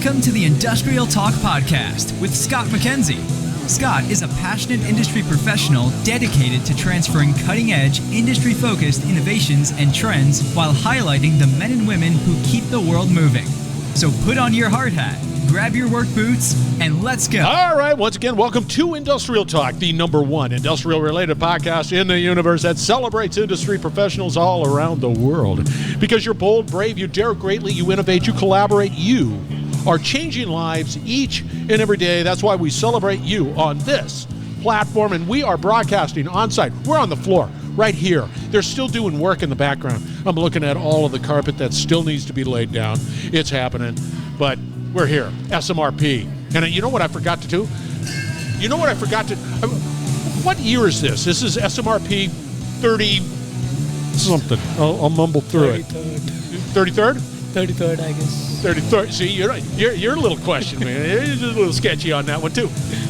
Welcome to the Industrial Talk Podcast with Scott Mackenzie. Scott is a passionate industry professional dedicated to transferring cutting-edge, industry-focused innovations and trends while highlighting the men and women who keep the world moving. So put on your hard hat, grab your work boots, and let's go. All right, once again, welcome to Industrial Talk, the #1 industrial-related podcast in the universe that celebrates industry professionals all around the world. Because you're bold, brave, you dare greatly, you innovate, you collaborate, you are changing lives each and every day. That's why we celebrate you on this platform, and we are broadcasting on site. We're on the floor right here. They're still doing work in the background. I'm looking at all of the carpet that still needs to be laid down. It's happening, but we're here, SMRP. And you know what I forgot to do? What year is this? This is SMRP 30 something. I'll mumble through 33rd? it. 33rd? 33rd, I guess. 33rd. See, you're a little question, man. You're just a little sketchy on that one, too.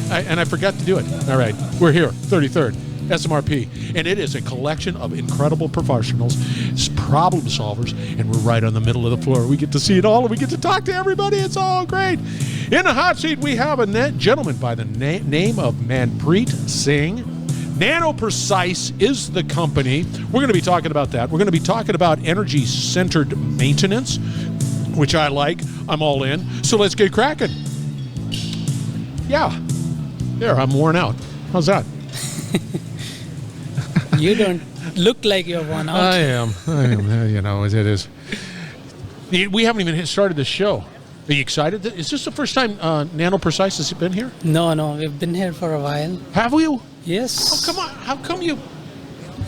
And I forgot to do it. All right, we're here, 33rd, SMRP. And it is a collection of incredible professionals, problem solvers, and we're right on the middle of the floor. We get to see it all, and we get to talk to everybody. It's all great. In the hot seat, we have a gentleman by the name of Manpreet Singh. Nanoprecise is the company. We're going to be talking about that. We're going to be talking about energy-centered maintenance, which I like. I'm all in. So let's get cracking. Yeah. There, I'm worn out. How's that? You don't look like you're worn out. I am. You know, it is. We haven't even started the show. Are you excited? Is this the first time Nanoprecise has been here? No, we've been here for a while. Have you? Yes. Oh, come on.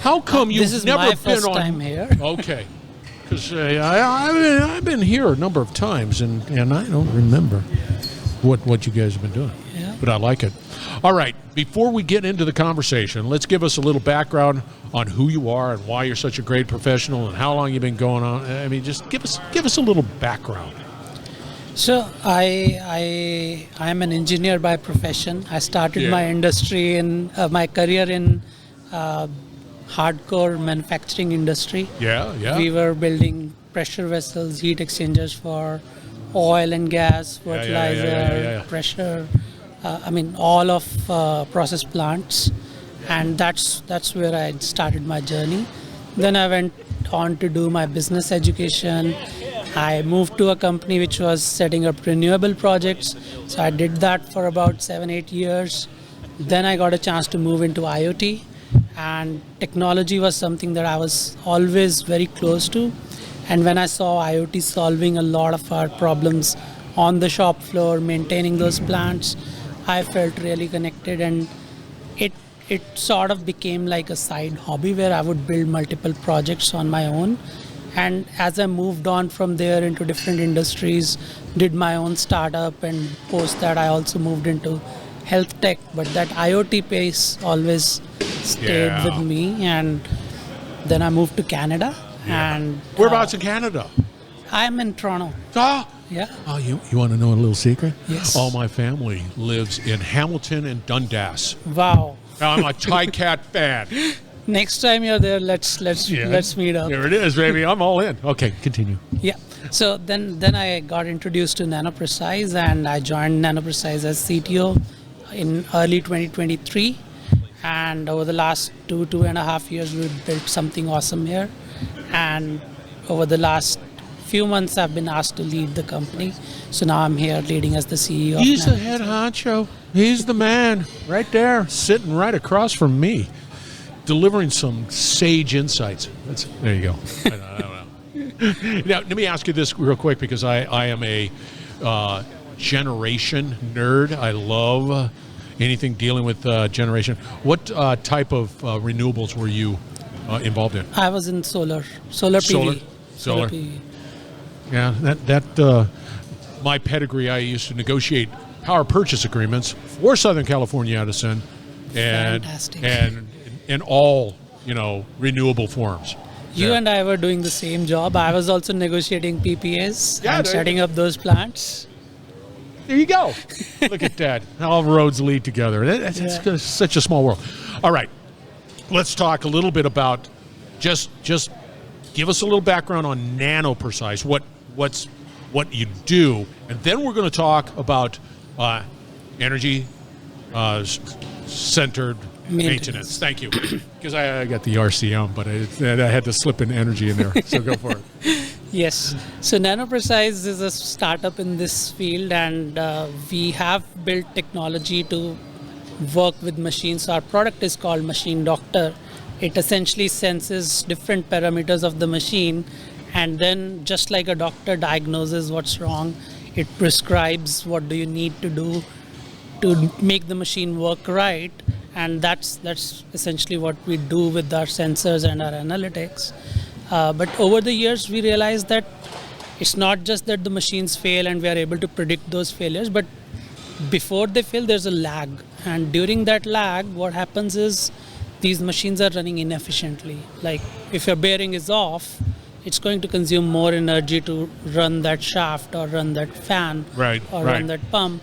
How come you've this is never my been first on? time here. Okay. Because I've been here a number of times, and I don't remember what you guys have been doing. Yeah. But I like it. All right. Before we get into the conversation, let's give us a little background on who you are and why you're such a great professional and how long you've been going on. I mean, just give us a little background. So I'm an engineer by profession. I started my industry in my career in hardcore manufacturing industry. Yeah. We were building pressure vessels, heat exchangers for oil and gas, fertilizer, pressure. All of process plants, and that's where I started my journey. Then I went on to do my business education. I moved to a company which was setting up renewable projects. So I did that for about 7-8 years. Then I got a chance to move into IoT, and technology was something that I was always very close to. And when I saw IoT solving a lot of our problems on the shop floor, maintaining those plants, I felt really connected, and it sort of became like a side hobby where I would build multiple projects on my own. And as I moved on from there into different industries, did my own startup, and post that I also moved into health tech. But that IoT pace always stayed with me, and then I moved to Canada. Yeah. And Whereabouts in Canada? I'm in Toronto. Yeah. Oh, you want to know a little secret? Yes. All my family lives in Hamilton and Dundas. Wow. I'm a Cat fan. Next time you're there, let's meet up. There it is, baby. I'm all in. Okay, continue. Yeah. So then I got introduced to Nanoprecise, and I joined Nanoprecise as CTO in early 2023. And over the last 2.5 years, we've built something awesome here. And over the last few months, I've been asked to lead the company. So now I'm here leading as the CEO. He's the head honcho. He's the man right there, sitting right across from me, delivering some sage insights. There you go. I don't know. Now, let me ask you this real quick, because I am a generation nerd. I love anything dealing with generation. What type of renewables were you involved in? I was in solar PV. Solar. PV. Yeah, that my pedigree. I used to negotiate power purchase agreements for Southern California Edison, and Fantastic. and in all renewable forms. You and I were doing the same job. I was also negotiating PPAs and there setting up those plants. There you go. Look at that. All roads lead together. It's such a small world. All right, let's talk a little bit about just give us a little background on Nanoprecise. what you do, and then we're going to talk about energy centered maintenance. Thank you. Because I got the RCM, but I had to slip in energy in there. So go for it. Yes. So Nanoprecise is a startup in this field, and we have built technology to work with machines. So our product is called Machine Doctor. It essentially senses different parameters of the machine, and then just like a doctor diagnoses what's wrong, it prescribes what do you need to do to make the machine work right. And that's essentially what we do with our sensors and our analytics. But over the years, we realized that it's not just that the machines fail and we are able to predict those failures, but before they fail, there's a lag. And during that lag, what happens is these machines are running inefficiently. Like if your bearing is off, it's going to consume more energy to run that shaft or run that fan run that pump,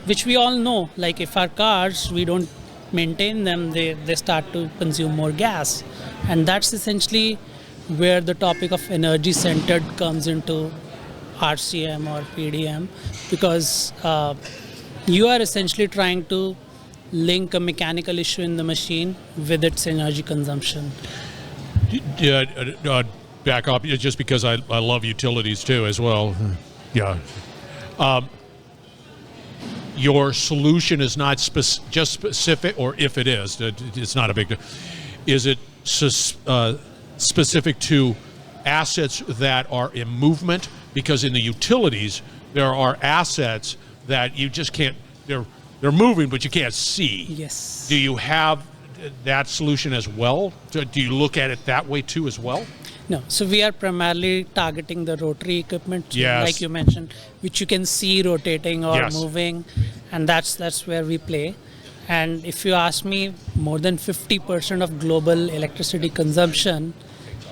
which we all know. Like if our cars, we don't maintain them, they start to consume more gas. And that's essentially where the topic of energy-centered comes into RCM or PDM, because you are essentially trying to link a mechanical issue in the machine with its energy consumption. Back up, just because I love utilities too as well. Yeah. Your solution is not just specific, or if it is, it's not a big deal. Is it specific to assets that are in movement? Because in the utilities, there are assets that you just can't, they're moving, but you can't see. Yes. Do you have that solution as well? Do you look at it that way too as well? No. So we are primarily targeting the rotary equipment, yes, like you mentioned, which you can see rotating or yes, moving, and that's where we play. And if you ask me, more than 50% of global electricity consumption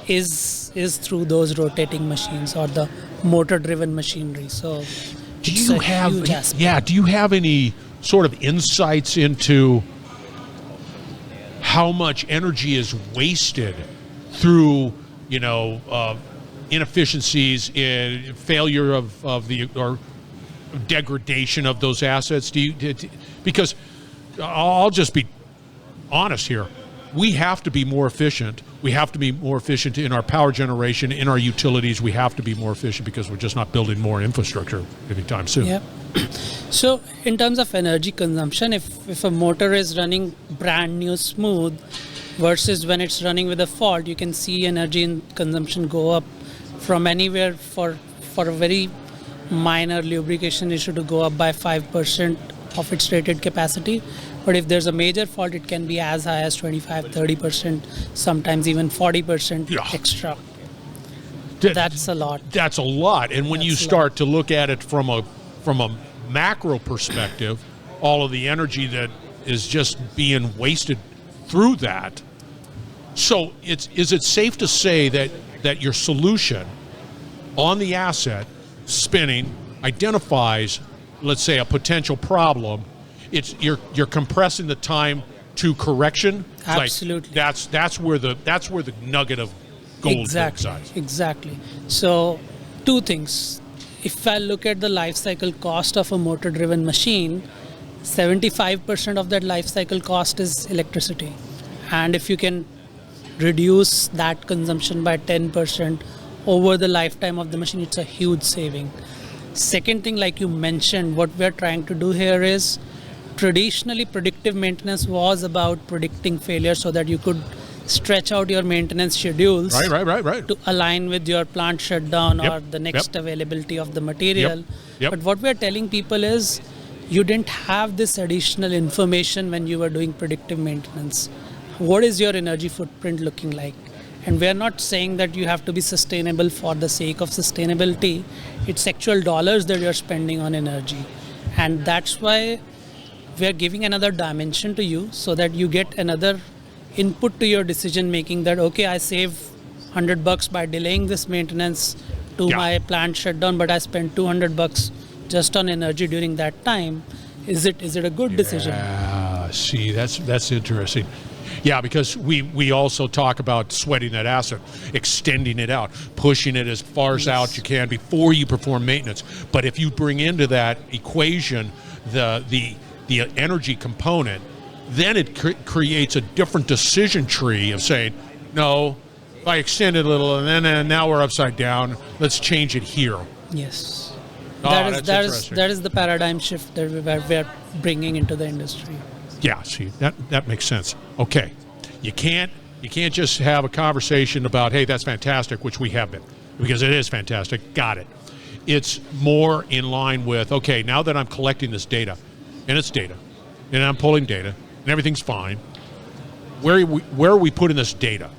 is through those rotating machines or the motor-driven machinery. So do you have any sort of insights into how much energy is wasted through inefficiencies in failure of the or degradation of those assets? Because I'll just be honest here, we have to be more efficient. We have to be more efficient in our power generation, in our utilities. We have to be more efficient because we're just not building more infrastructure anytime soon. Yep. So in terms of energy consumption, if a motor is running brand new smooth versus when it's running with a fault, you can see energy consumption go up from anywhere for a very minor lubrication issue to go up by 5% of its rated capacity. But if there's a major fault, it can be as high as 25, 30%, sometimes even 40% extra. That's a lot. That's a lot. And when you start to look at it from a macro perspective, all of the energy that is just being wasted through that. So is it safe to say that your solution on the asset spinning identifies, let's say, a potential problem? You're compressing the time to correction. Absolutely. Like that's where the nugget of gold resides. Exactly. So two things. If I look at the life cycle cost of a motor-driven machine, 75% of that life cycle cost is electricity, and if you can reduce that consumption by 10% over the lifetime of the machine, it's a huge saving. Second thing, like you mentioned, what we're trying to do here is, traditionally predictive maintenance was about predicting failure so that you could stretch out your maintenance schedules right. to align with your plant shutdown or the next availability of the material. But what we're telling people is, you didn't have this additional information when you were doing predictive maintenance. What is your energy footprint looking like? And we're not saying that you have to be sustainable for the sake of sustainability. It's actual dollars that you're spending on energy. And that's why we're giving another dimension to you, so that you get another input to your decision making, that okay, I save $100 by delaying this maintenance to my plant shutdown, but I spent $200 just on energy during that time. Is it a good decision? See, that's interesting. Yeah, because we also talk about sweating that asset, extending it out, pushing it as far as out you can before you perform maintenance. But if you bring into that equation the energy component, then it creates a different decision tree of saying, no, if I extend it a little and then now we're upside down, let's change it here. Yes. Oh, that is the paradigm shift that we're bringing into the industry. Yeah, see, that makes sense. Okay. You can't just have a conversation about, hey, that's fantastic, which we have been, because it is fantastic. Got it. It's more in line with, okay, now that I'm collecting this data, and it's data, and I'm pulling data, and everything's fine, where are we putting this data?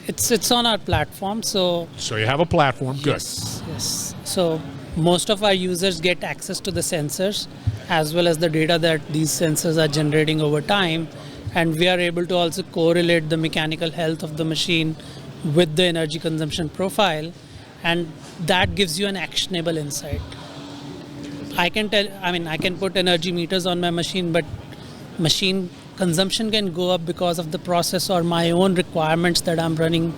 It's on our platform, so you have a platform, good. Yes. So most of our users get access to the sensors as well as the data that these sensors are generating over time, and we are able to also correlate the mechanical health of the machine with the energy consumption profile, and that gives you an actionable insight. I can put energy meters on my machine, but machine consumption can go up because of the process or my own requirements that I'm running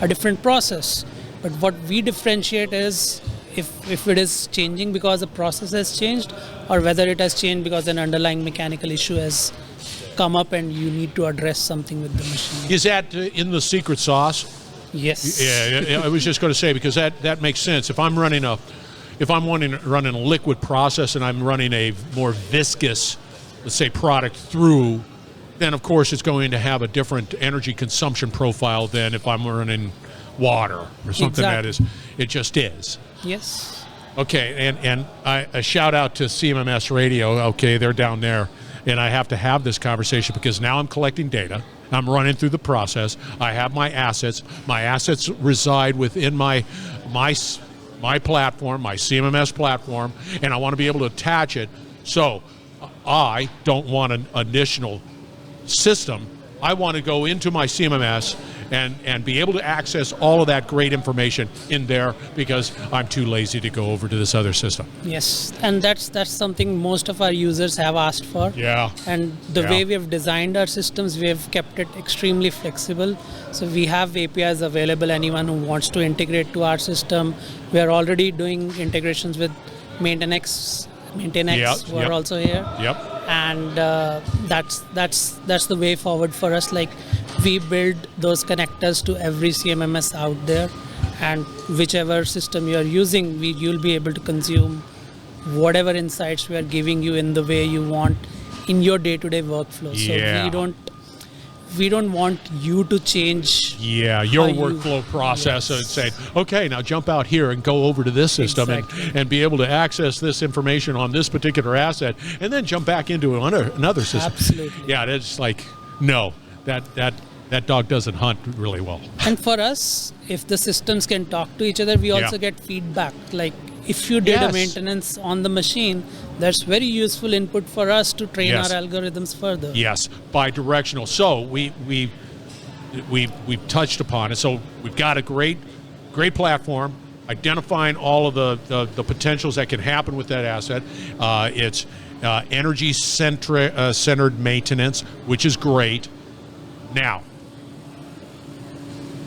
a different process. But what we differentiate is if it is changing because the process has changed, or whether it has changed because an underlying mechanical issue has come up and you need to address something with the machine. Is that in the secret sauce? Yes. Yeah, I was just going to say, because that makes sense. If I'm running a liquid process and I'm running a more viscous, let's say, product through, then of course it's going to have a different energy consumption profile than if I'm running water or something. Exactly. It just is. Yes. Okay, and a shout out to CMMS Radio. Okay, they're down there, and I have to have this conversation because now I'm collecting data. I'm running through the process. I have my assets. My assets reside within my platform, my CMMS platform, and I want to be able to attach it. So I don't want an additional system. I want to go into my CMMS and be able to access all of that great information in there because I'm too lazy to go over to this other system. Yes, and that's something most of our users have asked for. Yeah. And the way we have designed our systems, we have kept it extremely flexible. So we have APIs available. Anyone who wants to integrate to our system, we are already doing integrations with Maintenance who are also here. Yep. And that's the way forward for us. Like, we build those connectors to every CMMS out there, and whichever system you're using, you'll be able to consume whatever insights we are giving you in the way you want in your day-to-day workflow. So we don't want you to change your workflow process and say, okay, now jump out here and go over to this system and be able to access this information on this particular asset and then jump back into another system. Absolutely. Yeah, it's like, no, that dog doesn't hunt really well. And for us, if the systems can talk to each other, we also get feedback. Like, if you did a maintenance on the machine, that's very useful input for us to train our algorithms further. Yes, bi-directional. So we've touched upon it. So we've got a great platform, identifying all of the potentials that can happen with that asset. It's energy-centered maintenance, which is great. Now,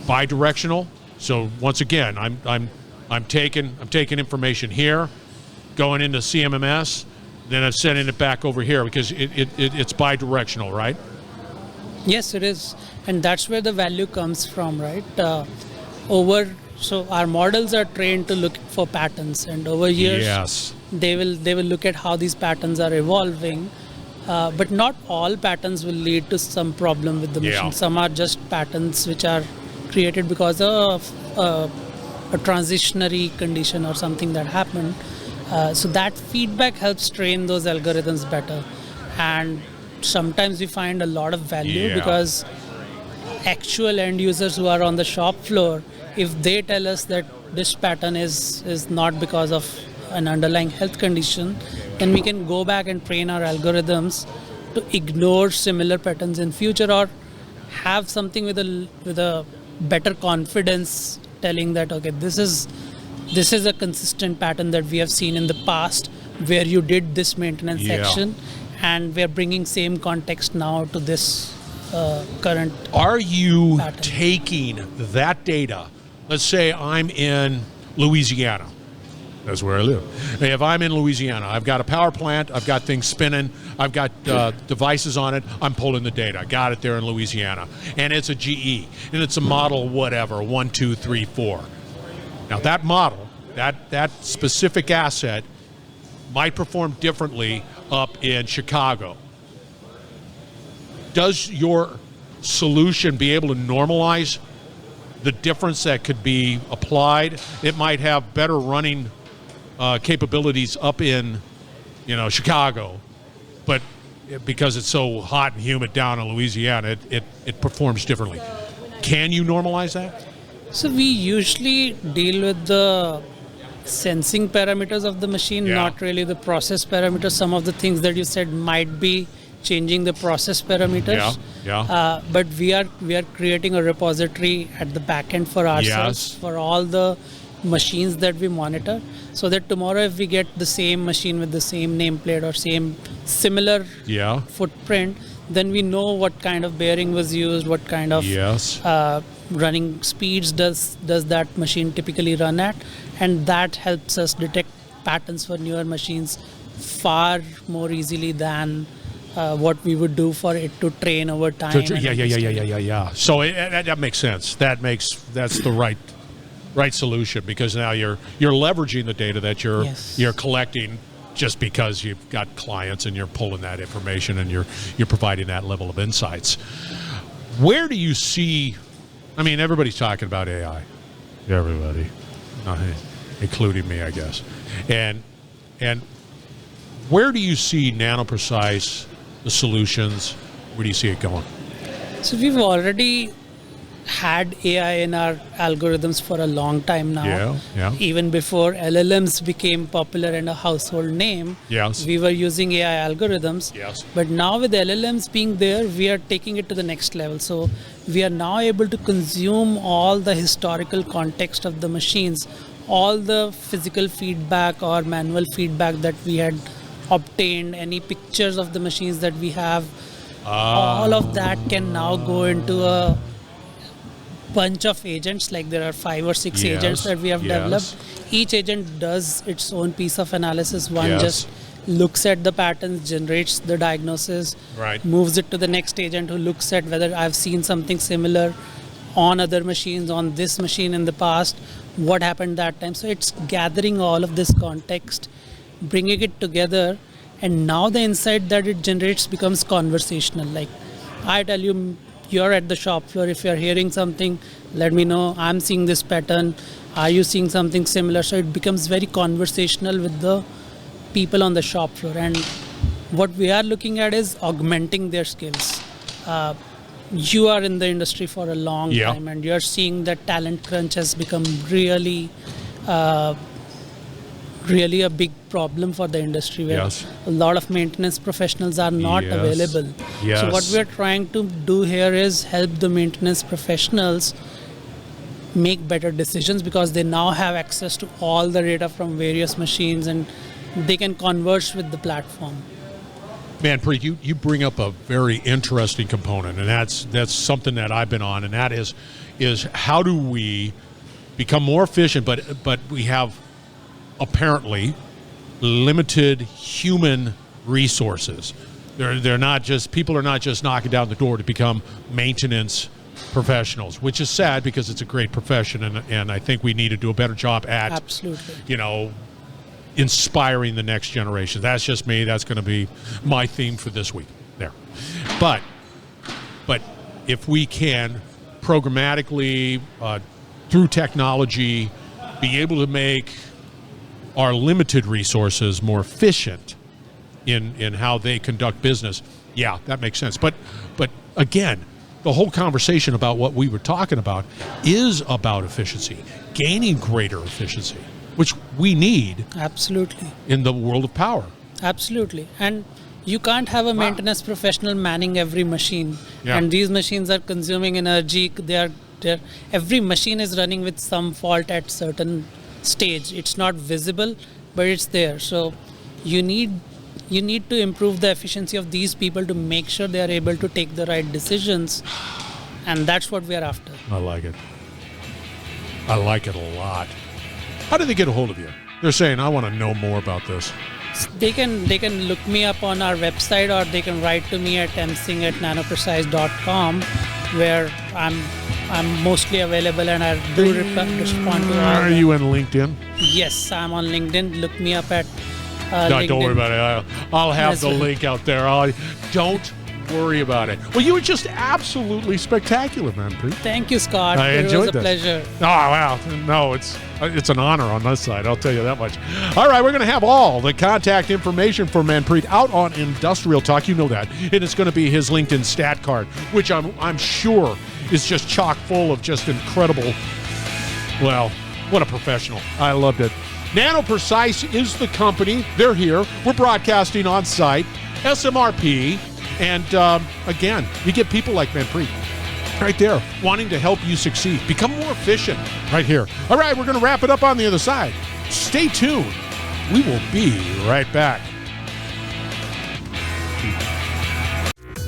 bi-directional. So once again, I'm taking information here, going into CMMS, then I'm sending it back over here because it's bi-directional, right? Yes, it is, and that's where the value comes from, right? So our models are trained to look for patterns, and over years, they will look at how these patterns are evolving. But not all patterns will lead to some problem with the machine. Some are just patterns which are created because of a transitionary condition or something that happened. So that feedback helps train those algorithms better. And sometimes we find a lot of value because actual end users who are on the shop floor, if they tell us that this pattern is not because of an underlying health condition, then we can go back and train our algorithms to ignore similar patterns in future, or have something with a better confidence telling that, okay, this is a consistent pattern that we have seen in the past where you did this maintenance action, and we're bringing same context now to this current. Are you pattern. taking that data? Let's say I'm in Louisiana. That's where I live. If I'm in Louisiana, I've got a power plant, I've got things spinning, I've got devices on it, I'm pulling the data. I got it there in Louisiana. And it's a GE, and it's a model whatever, 1, 2, 3, 4. Now that model, that specific asset might perform differently up in Chicago. Does your solution be able to normalize the difference that could be applied? It might have better running capabilities up in, Chicago, but because it's so hot and humid down in Louisiana, it performs differently. Can you normalize that? So we usually deal with the sensing parameters of the machine, not really the process parameters. Some of the things that you said might be changing the process parameters. But we are creating a repository at the back end for ourselves, for all the machines that we monitor, so that tomorrow if we get the same machine with the same nameplate or similar footprint, then we know what kind of bearing was used, what kind of running speeds does that machine typically run at, and that helps us detect patterns for newer machines far more easily than what we would do for it to train over time. So that makes sense. That's the right solution, because now you're leveraging the data that you're collecting just because you've got clients and you're pulling that information and you're providing that level of insights. Where do you see? I mean, everybody's talking about AI. Everybody, including me, I guess. And where do you see Nanoprecise, the solutions? Where do you see it going? So we've already had AI in our algorithms for a long time now. Even before LLMs became popular and a household name, we were using AI algorithms. But now with LLMs being there, we are taking it to the next level. So we are now able to consume all the historical context of the machines, all the physical feedback or manual feedback that we had obtained, any pictures of the machines that we have. All of that can now go into a bunch of agents. Like there are 5 or 6 agents that we have developed. Each agent does its own piece of analysis. One just looks at the patterns, generates the diagnosis, moves it to the next agent who looks at whether I've seen something similar on other machines, on this machine in the past, what happened that time. So it's gathering all of this context, bringing it together, and now the insight that it generates becomes conversational. Like I tell you, you're at the shop floor, if you're hearing something, let me know. I'm seeing this pattern, are you seeing something similar? So it becomes very conversational with the people on the shop floor, and what we are looking at is augmenting their skills. You are in the industry for a long time, and you're seeing that talent crunch has become really a big problem for the industry, where a lot of maintenance professionals are not available. So what we're trying to do here is help the maintenance professionals make better decisions, because they now have access to all the data from various machines and they can converse with the platform. Manpreet, you bring up a very interesting component, and that's something that I've been on, and that is how do we become more efficient, but we have apparently limited human resources. They're not just, people are not just knocking down the door to become maintenance professionals, which is sad because it's a great profession, and I think we need to do a better job at inspiring the next generation. That's just me. That's going to be my theme for this week there. But if we can programmatically, through technology, be able to make our limited resources more efficient in how they conduct business, that makes sense. But again, the whole conversation about what we were talking about is about efficiency, gaining greater efficiency, which we need in the world of power. Absolutely. And you can't have a maintenance professional manning every machine. And these machines are consuming energy. Every machine is running with some fault at certain stage. It's not visible, but it's there. So you need you need to improve the efficiency of these people to make sure they are able to take the right decisions. And that's what we are after. I like it. I like it a lot. How do they get a hold of you? They're saying, I want to know more about this. They can look me up on our website, or they can write to me at msingh@nanoprecise.com, where I'm mostly available, and I do respond to all. Are you in LinkedIn? Yes, I'm on LinkedIn. Look me up at No, LinkedIn. don't worry about it. I'll have the link out there. Don't worry about it. Well, you were just absolutely spectacular, Manpreet. Thank you, Scott. I enjoyed It was a this. pleasure. Oh, wow. No, it's an honor on this side. I'll tell you that much. All right, we're going to have all the contact information for Manpreet out on Industrial Talk. You know that. And it's going to be his LinkedIn stat card, which I'm sure is just chock full of just incredible, well, what a professional. I loved it. Nanoprecise is the company. They're here. We're broadcasting on site. SMRP. And again, you get people like Manpreet right there wanting to help you succeed. Become more efficient right here. All right, we're going to wrap it up on the other side. Stay tuned. We will be right back.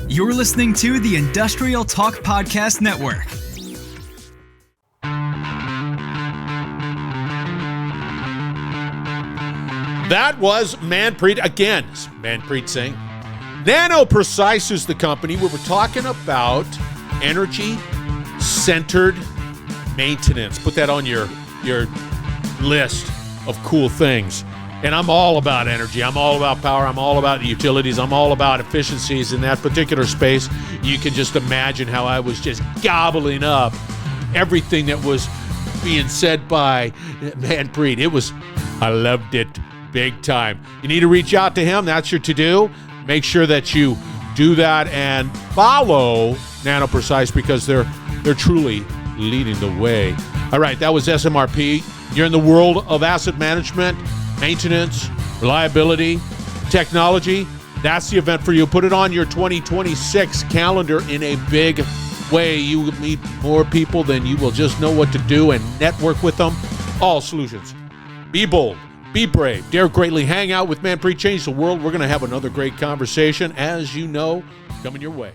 You're listening to the Industrial Talk Podcast Network. That was Manpreet. Again, Manpreet Singh. Nanoprecise is the company. We were talking about energy-centered maintenance. Put that on your list of cool things. And I'm all about energy. I'm all about power. I'm all about utilities. I'm all about efficiencies in that particular space. You can just imagine how I was just gobbling up everything that was being said by Manpreet. I loved it big time. You need to reach out to him. That's your to-do. Make sure that you do that and follow Nanoprecise, because they're truly leading the way. All right, that was SMRP. You're in the world of asset management, maintenance, reliability, technology. That's the event for you. Put it on your 2026 calendar in a big way. You will meet more people than you will just know what to do, and network with them. All solutions. Be bold. Be brave. Dare greatly. Hang out with Manpreet. Change the world. We're going to have another great conversation, as you know, coming your way.